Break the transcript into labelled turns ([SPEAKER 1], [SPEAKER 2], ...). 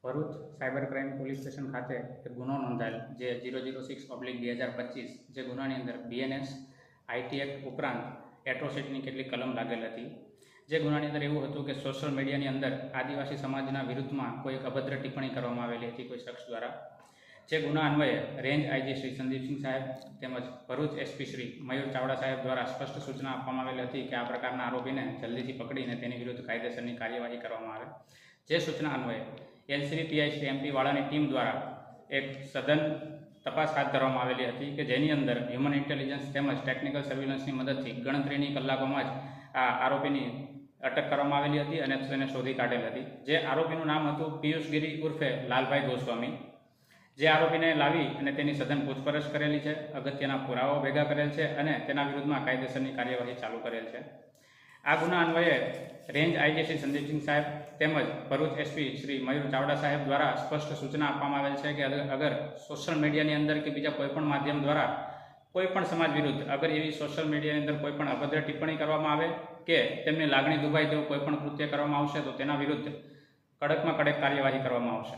[SPEAKER 1] Bharuch cyber crime police station ખાતે એક ગુનો નોંધાયેલ જે 006/2025 જે ગુનાની અંદર BNS IT એક્ટ ઉપરાંત એટ્રોસિટીની કેટલીક કલમ લાગેલ હતી। જે ગુનાની અંદર એવું હતું કે સોશિયલ મીડિયાની અંદર આદિવાસી સમાજના વિરુદ્ધમાં કોઈ એક અભદ્ર ટિપ્પણી કરવામાં આવેલી હતી કોઈ શખ્સ દ્વારા। જે ગુના અન્વયે રેન્જ IG શ્રી સંદીપસિંહ સાહેબ તેમજ ભરૂચ SP શ્રી મયુર ચાવડા સાહેબ દ્વારા સ્પષ્ટ સૂચના આપવામાં આવેલી હતી કે આ પ્રકારના આરોપીને જલ્દીથી પકડીને તેની વિરુદ્ધ કાયદેસરની કાર્યવાહી કરવામાં આવે। જે સૂચના અન્વયે LCB PI શ્રી MP વાળાની ટીમ દ્વારા એક સઘન તપાસ હાથ ધરવામાં આવેલી હતી કે જેની અંદર હ્યુમન ઇન્ટેલિજન્સ તેમજ ટેકનિકલ સર્વેલન્સની મદદથી ગણતરીની કલાકોમાં જ આ આરોપીની અટક કરવામાં આવેલી હતી અને તેને શોધી કાઢેલ હતી। જે આરોપીનું નામ હતું પિયુષ ગિરી ઉર્ફે લાલભાઈ ગોસ્વામી। જે આરોપીને લાવી અને તેની સઘન પૂછપરછ કરેલી છે, અગત્યના પુરાવાઓ ભેગા કરેલ છે અને તેના વિરુદ્ધમાં કાયદેસરની કાર્યવાહી ચાલુ કરેલ છે। આ ગુના અન્વયે રેન્જ IG શ્રી સંદીપસિંહ સાહેબ તેમજ ભરૂચ SP શ્રી મયુર ચાવડા સાહેબ દ્વારા સ્પષ્ટ સૂચના આપવામાં આવેલ છે કે અગર સોશિયલ મીડિયાની અંદર કે બીજા કોઈપણ માધ્યમ દ્વારા કોઈપણ સમાજ વિરુદ્ધ અગર એવી સોશિયલ મીડિયાની અંદર કોઈપણ અભદ્ર ટિપ્પણી કરવામાં આવે કે તેમની લાગણી દુભાય તેવું કોઈપણ કૃત્ય કરવામાં આવશે તો તેના વિરુદ્ધ કડકમાં કડક કાર્યવાહી કરવામાં આવશે।